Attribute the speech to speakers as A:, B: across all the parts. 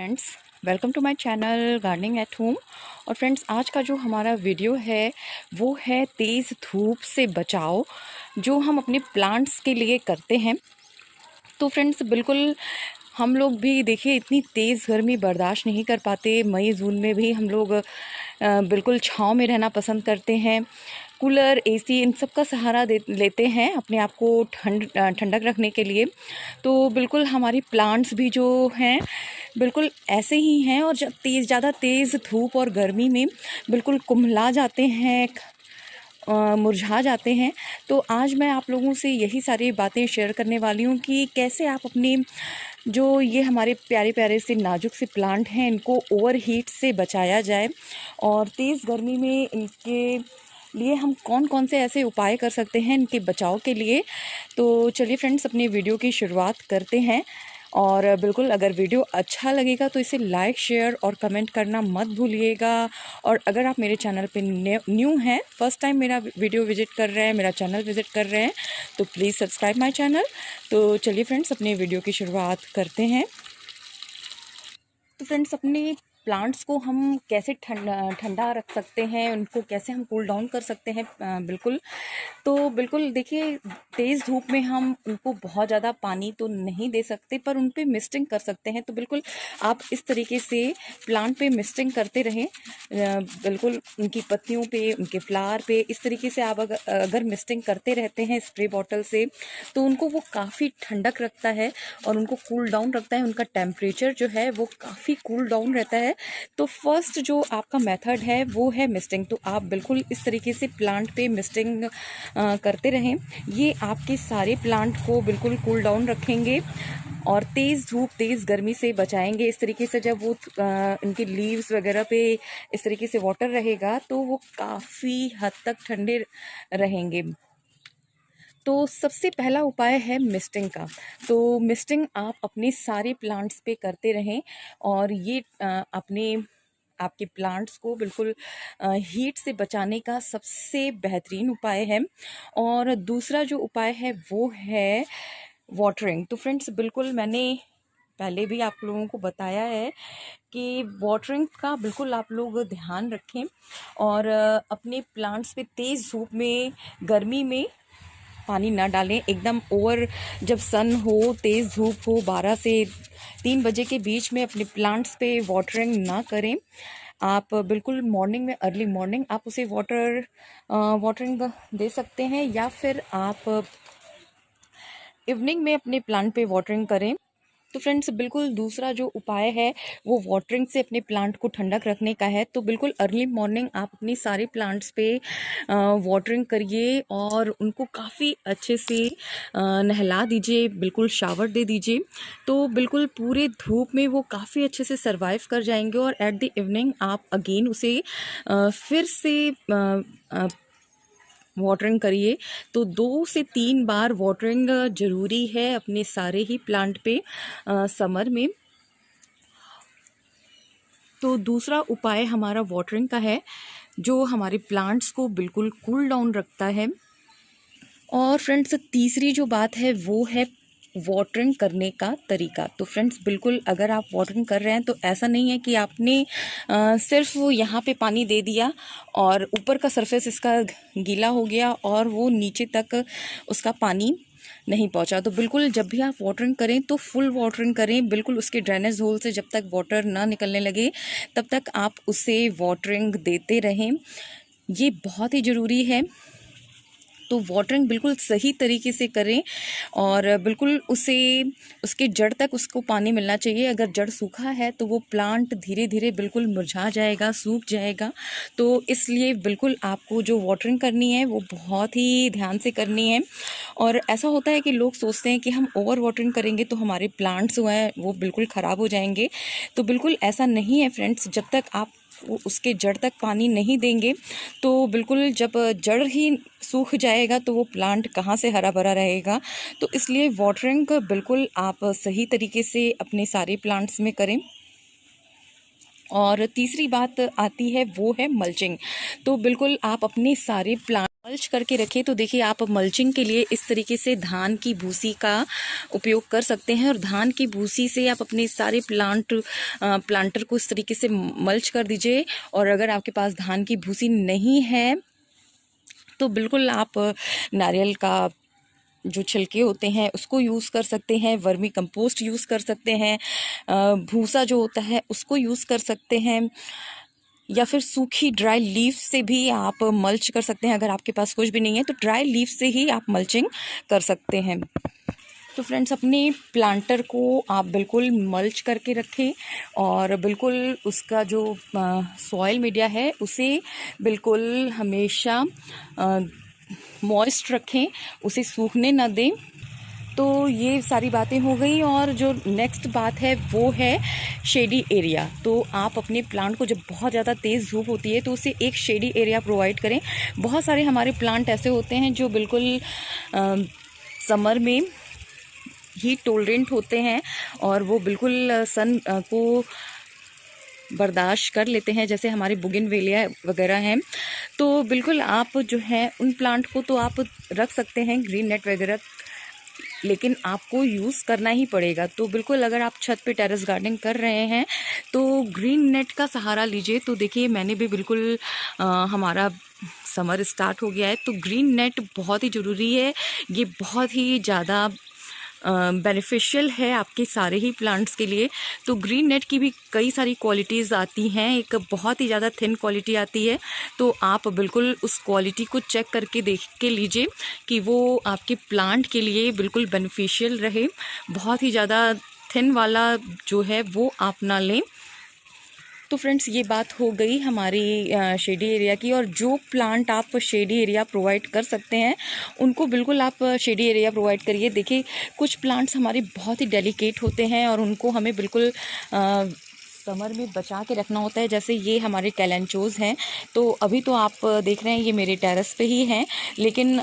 A: Friends, welcome to my channel gardening at home. और friends, आज का जो हमारा वीडियो है वो है तेज़ धूप से बचाव, जो हम अपने प्लांट्स के लिए करते हैं। तो फ्रेंड्स, बिल्कुल हम लोग भी देखिए इतनी तेज़ गर्मी बर्दाश्त नहीं कर पाते। मई जून में भी हम लोग बिल्कुल छाँव में रहना पसंद करते हैं। कूलर, एसी इन सब का सहारा लेते हैं अपने आप को ठंडक रखने के लिए। तो बिल्कुल हमारी प्लांट्स भी जो हैं बिल्कुल ऐसे ही हैं, और जब ज़्यादा तेज़ धूप और गर्मी में बिल्कुल कुम्हला जाते हैं, मुरझा जाते हैं। तो आज मैं आप लोगों से यही सारी बातें शेयर करने वाली हूँ कि कैसे आप अपने जो ये हमारे प्यारे प्यारे से नाजुक से प्लांट हैं इनको ओवर हीट से बचाया जाए, और तेज़ गर्मी में इनके लिए हम कौन कौन से ऐसे उपाय कर सकते हैं इनके बचाव के लिए। तो चलिए फ्रेंड्स, अपने वीडियो की शुरुआत करते हैं। और बिल्कुल अगर वीडियो अच्छा लगेगा तो इसे लाइक, शेयर और कमेंट करना मत भूलिएगा। और अगर आप मेरे चैनल पे न्यू हैं, फर्स्ट टाइम मेरा वीडियो विजिट कर रहे हैं, मेरा चैनल विजिट कर रहे हैं, तो प्लीज़ सब्सक्राइब माय चैनल। तो चलिए फ्रेंड्स, अपने वीडियो की शुरुआत करते हैं। तो फ्रेंड्स, अपने प्लांट्स को हम कैसे ठंडा रख सकते हैं, उनको कैसे हम कूल डाउन कर सकते हैं, बिल्कुल देखिए, तेज़ धूप में हम उनको बहुत ज़्यादा पानी तो नहीं दे सकते, पर उन पे मिस्टिंग कर सकते हैं। तो बिल्कुल आप इस तरीके से प्लांट पे मिस्टिंग करते रहें। बिल्कुल उनकी पत्तियों पे, उनके फ्लावर पे इस तरीके से आप अगर मिस्टिंग करते रहते हैं स्प्रे बॉटल से, तो उनको वो काफ़ी ठंडक रखता है और उनको कूल डाउन रखता है। उनका टेम्परेचर जो है वो काफ़ी कूल डाउन रहता है। तो फर्स्ट जो आपका मेथड है वो है मिस्टिंग। तो आप बिल्कुल इस तरीके से प्लांट पे मिस्टिंग करते रहें। ये आपके सारे प्लांट को बिल्कुल कूल डाउन रखेंगे और तेज़ धूप, तेज़ गर्मी से बचाएंगे। इस तरीके से जब वो इनके लीव्स वगैरह पे इस तरीके से वाटर रहेगा तो वो काफ़ी हद तक ठंडे रहेंगे। तो सबसे पहला उपाय है मिस्टिंग का। तो मिस्टिंग आप अपने सारे प्लांट्स पे करते रहें, और ये आपके प्लांट्स को बिल्कुल हीट से बचाने का सबसे बेहतरीन उपाय है। और दूसरा जो उपाय है वो है वाटरिंग। तो फ्रेंड्स, बिल्कुल मैंने पहले भी आप लोगों को बताया है कि वाटरिंग का बिल्कुल आप लोग ध्यान रखें, और अपने प्लांट्स पे तेज़ धूप में, गर्मी में पानी ना डालें। एकदम ओवर जब सन हो, तेज़ धूप हो, 12 से 3 बजे के बीच में अपने प्लांट्स पे वाटरिंग ना करें। आप बिल्कुल मॉर्निंग में, अर्ली मॉर्निंग आप उसे वाटरिंग दे सकते हैं, या फिर आप इवनिंग में अपने प्लांट पे वाटरिंग करें। तो फ्रेंड्स, बिल्कुल दूसरा जो उपाय है वो वाटरिंग से अपने प्लांट को ठंडक रखने का है। तो बिल्कुल अर्ली मॉर्निंग आप अपनी सारे प्लांट्स पे वाटरिंग करिए और उनको काफ़ी अच्छे से नहला दीजिए, बिल्कुल शावर दे दीजिए। तो बिल्कुल पूरे धूप में वो काफ़ी अच्छे से सरवाइव कर जाएंगे, और एट द इवनिंग आप अगेन उसे फिर से वाटरिंग करिए। तो 2 से 3 बार वाटरिंग ज़रूरी है अपने सारे ही प्लांट पे समर में। तो दूसरा उपाय हमारा वाटरिंग का है, जो हमारे प्लांट्स को बिल्कुल कूल डाउन रखता है। और फ्रेंड्स, तीसरी जो बात है वो है वाटरिंग करने का तरीका। तो फ्रेंड्स, बिल्कुल अगर आप वाटरिंग कर रहे हैं तो ऐसा नहीं है कि आपने सिर्फ वो यहाँ पे पानी दे दिया और ऊपर का सरफेस इसका गीला हो गया और वो नीचे तक उसका पानी नहीं पहुँचा। तो बिल्कुल जब भी आप वाटरिंग करें तो फुल वाटरिंग करें। बिल्कुल उसके ड्रेनेज होल से जब तक वाटर ना निकलने लगे तब तक आप उसे वाटरिंग देते रहें। ये बहुत ही ज़रूरी है। तो वाटरिंग बिल्कुल सही तरीके से करें, और बिल्कुल उसके जड़ तक उसको पानी मिलना चाहिए। अगर जड़ सूखा है तो वो प्लांट धीरे धीरे बिल्कुल मुरझा जाएगा, सूख जाएगा। तो इसलिए बिल्कुल आपको जो वाटरिंग करनी है वो बहुत ही ध्यान से करनी है। और ऐसा होता है कि लोग सोचते हैं कि हम ओवर वाटरिंग करेंगे तो हमारे प्लांट्स जो हैं वो बिल्कुल ख़राब हो जाएंगे। तो बिल्कुल ऐसा नहीं है फ्रेंड्स। जब तक आप उसके जड़ तक पानी नहीं देंगे तो बिल्कुल जब जड़ ही सूख जाएगा तो वो प्लांट कहाँ से हरा भरा रहेगा। तो इसलिए वाटरिंग बिल्कुल आप सही तरीके से अपने सारे प्लांट्स में करें। और तीसरी बात आती है वो है मल्चिंग। तो बिल्कुल आप अपने सारे प्लांट मल्च करके रखें। तो देखिए आप मल्चिंग के लिए इस तरीके से धान की भूसी का उपयोग कर सकते हैं और धान की भूसी से आप अपने सारे प्लांटर को इस तरीके से मल्च कर दीजिए। और अगर आपके पास धान की भूसी नहीं है तो बिल्कुल आप नारियल का जो छिलके होते हैं उसको यूज़ कर सकते हैं, वर्मी कंपोस्ट यूज़ कर सकते हैं, भूसा जो होता है उसको यूज़ कर सकते हैं, या फिर सूखी ड्राई लीफ से भी आप मल्च कर सकते हैं। अगर आपके पास कुछ भी नहीं है तो ड्राई लीफ से ही आप मल्चिंग कर सकते हैं। तो फ्रेंड्स अपने प्लांटर को आप बिल्कुल मल्च करके रखें और बिल्कुल उसका जो सॉइल मीडिया है उसे बिल्कुल हमेशा मॉइस्ट रखें, उसे सूखने ना दें। तो ये सारी बातें हो गई और जो नेक्स्ट बात है वो है शेडी एरिया। तो आप अपने प्लांट को जब बहुत ज़्यादा तेज़ धूप होती है तो उसे एक शेडी एरिया प्रोवाइड करें। बहुत सारे हमारे प्लांट ऐसे होते हैं जो बिल्कुल समर में हीट टॉलरेंट होते हैं और वो बिल्कुल सन को बर्दाश्त कर लेते हैं, जैसे हमारे बुगिनवेलिया वगैरह हैं। तो बिल्कुल आप जो है उन प्लांट को तो आप रख सकते हैं ग्रीन नेट वगैरह, लेकिन आपको यूज़ करना ही पड़ेगा। तो बिल्कुल अगर आप छत पे टेरेस गार्डनिंग कर रहे हैं तो ग्रीन नेट का सहारा लीजिए। तो देखिए मैंने भी बिल्कुल हमारा समर स्टार्ट हो गया है तो ग्रीन नेट बहुत ही ज़रूरी है। ये बहुत ही ज़्यादा बेनिफिशियल है आपके सारे ही प्लांट्स के लिए। तो ग्रीन नेट की भी कई सारी क्वालिटीज़ आती हैं, एक बहुत ही ज़्यादा थिन क्वालिटी आती है। तो आप बिल्कुल उस क्वालिटी को चेक करके देख के लीजिए कि वो आपके प्लांट के लिए बिल्कुल बेनिफिशियल रहे। बहुत ही ज़्यादा थिन वाला जो है वो आप ना लें। तो फ्रेंड्स ये बात हो गई हमारी शेडी एरिया की। और जो प्लांट आप शेडी एरिया प्रोवाइड कर सकते हैं उनको बिल्कुल आप शेडी एरिया प्रोवाइड करिए। देखिए कुछ प्लांट्स हमारे बहुत ही डेलिकेट होते हैं और उनको हमें बिल्कुल समर में बचा के रखना होता है। जैसे ये हमारे कैलेंचोज़ हैं, तो अभी तो आप देख रहे हैं ये मेरे टेरेस पे ही हैं, लेकिन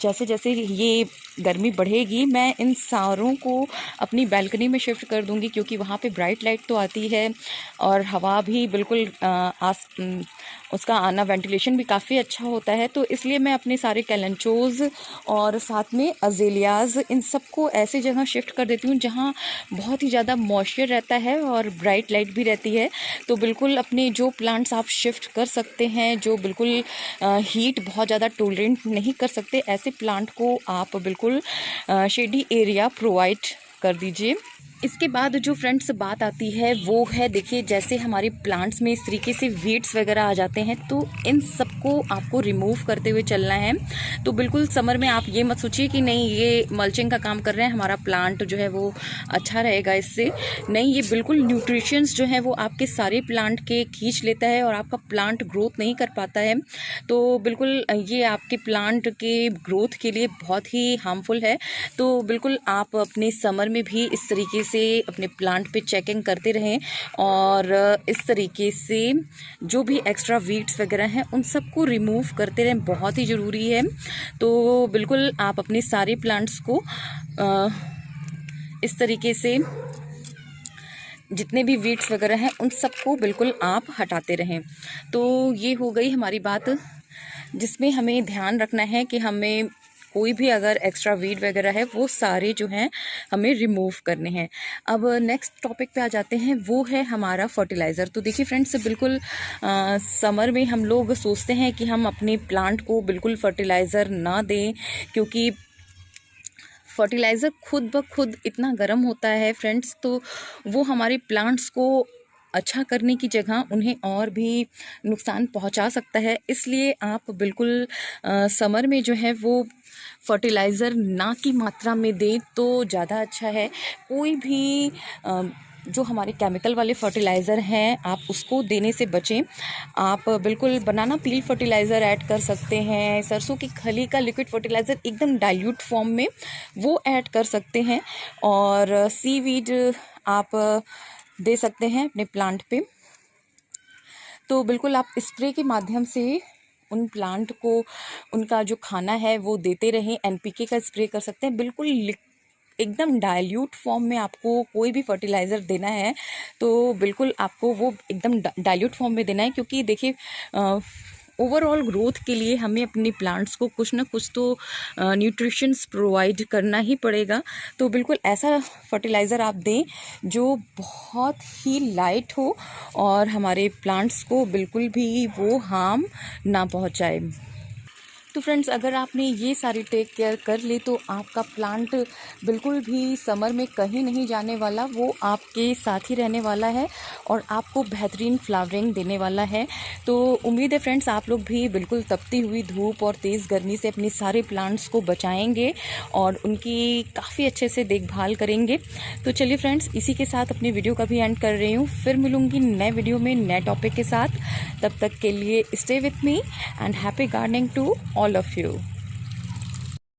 A: जैसे जैसे ये गर्मी बढ़ेगी मैं इन सारों को अपनी बालकनी में शिफ्ट कर दूंगी, क्योंकि वहाँ पे ब्राइट लाइट तो आती है और हवा भी बिल्कुल उसका आना, वेंटिलेशन भी काफ़ी अच्छा होता है। तो इसलिए मैं अपने सारे कैलेंचोज़ और साथ में अज़ेलियाज़ इन सबको ऐसी जगह शिफ्ट कर देती हूँ जहाँ बहुत ही ज़्यादा मॉइस्चर रहता है और ब्राइट लाइट भी रहती है। तो बिल्कुल अपने जो प्लांट्स आप शिफ्ट कर सकते हैं, जो बिल्कुल हीट बहुत ज़्यादा टॉलरेंट नहीं कर सकते, ऐसे प्लांट को आप बिल्कुल शेडी एरिया प्रोवाइड कर दीजिए। इसके बाद जो फ्रेंड्स बात आती है वो है, देखिए जैसे हमारे प्लांट्स में इस तरीके से वीड्स वगैरह आ जाते हैं तो इन सबको आपको रिमूव करते हुए चलना है। तो बिल्कुल समर में आप ये मत सोचिए कि नहीं ये मल्चिंग का काम कर रहे हैं, हमारा प्लांट जो है वो अच्छा रहेगा इससे। नहीं, ये बिल्कुल न्यूट्रिशंस जो है वो आपके सारे प्लांट के खींच लेता है और आपका प्लांट ग्रोथ नहीं कर पाता है। तो बिल्कुल ये आपके प्लांट के ग्रोथ के लिए बहुत ही हार्मफुल है। तो बिल्कुल आप अपने समर में भी इस तरीके से अपने प्लांट पे चेकिंग करते रहें और इस तरीके से जो भी एक्स्ट्रा वीड्स वगैरह हैं उन सबको रिमूव करते रहें, बहुत ही ज़रूरी है। तो बिल्कुल आप अपने सारे प्लांट्स को इस तरीके से जितने भी वीड्स वगैरह हैं उन सबको बिल्कुल आप हटाते रहें। तो ये हो गई हमारी बात, जिसमें हमें ध्यान रखना है कि हमें कोई भी अगर एक्स्ट्रा वीड वगैरह है वो सारे जो हैं हमें रिमूव करने हैं। अब नेक्स्ट टॉपिक पे आ जाते हैं, वो है हमारा फर्टिलाइज़र। तो देखिए फ्रेंड्स बिल्कुल समर में हम लोग सोचते हैं कि हम अपने प्लांट को बिल्कुल फर्टिलाइज़र ना दें, क्योंकि फर्टिलाइज़र खुद ब खुद इतना गर्म होता है फ्रेंड्स, तो वो हमारे प्लांट्स को अच्छा करने की जगह उन्हें और भी नुकसान पहुंचा सकता है। इसलिए आप बिल्कुल समर में जो है वो फर्टिलाइज़र ना की मात्रा में दें तो ज़्यादा अच्छा है। कोई भी जो हमारे केमिकल वाले फर्टिलाइज़र हैं आप उसको देने से बचें। आप बिल्कुल बनाना पील फर्टिलाइज़र ऐड कर सकते हैं, सरसों की खली का लिक्विड फर्टिलाइज़र एकदम डाइल्यूट फॉर्म में वो ऐड कर सकते हैं, और सीवीड आप दे सकते हैं अपने प्लांट पे। तो बिल्कुल आप स्प्रे के माध्यम से उन प्लांट को उनका जो खाना है वो देते रहें। एनपीके का स्प्रे कर सकते हैं, बिल्कुल एकदम डाइल्यूट फॉर्म में आपको कोई भी फर्टिलाइज़र देना है तो बिल्कुल आपको वो एकदम डाइल्यूट फॉर्म में देना है, क्योंकि देखिए ओवरऑल ग्रोथ के लिए हमें अपनी प्लांट्स को कुछ ना कुछ तो न्यूट्रिशंस प्रोवाइड करना ही पड़ेगा। तो बिल्कुल ऐसा फर्टिलाइज़र आप दें जो बहुत ही लाइट हो और हमारे प्लांट्स को बिल्कुल भी वो हार्म ना पहुंचाए। तो फ्रेंड्स, अगर आपने ये सारी टेक केयर कर ली तो आपका प्लांट बिल्कुल भी समर में कहीं नहीं जाने वाला, वो आपके साथ ही रहने वाला है और आपको बेहतरीन फ्लावरिंग देने वाला है। तो उम्मीद है फ्रेंड्स आप लोग भी बिल्कुल तपती हुई धूप और तेज़ गर्मी से अपने सारे प्लांट्स को बचाएंगे और उनकी काफ़ी अच्छे से देखभाल करेंगे। तो चलिए फ्रेंड्स, इसी के साथ अपनी वीडियो का भी एंड कर रही हूँ। फिर मिलूँगी नए वीडियो में नए टॉपिक के साथ। तब तक के लिए stay with me and happy gardening to all of you।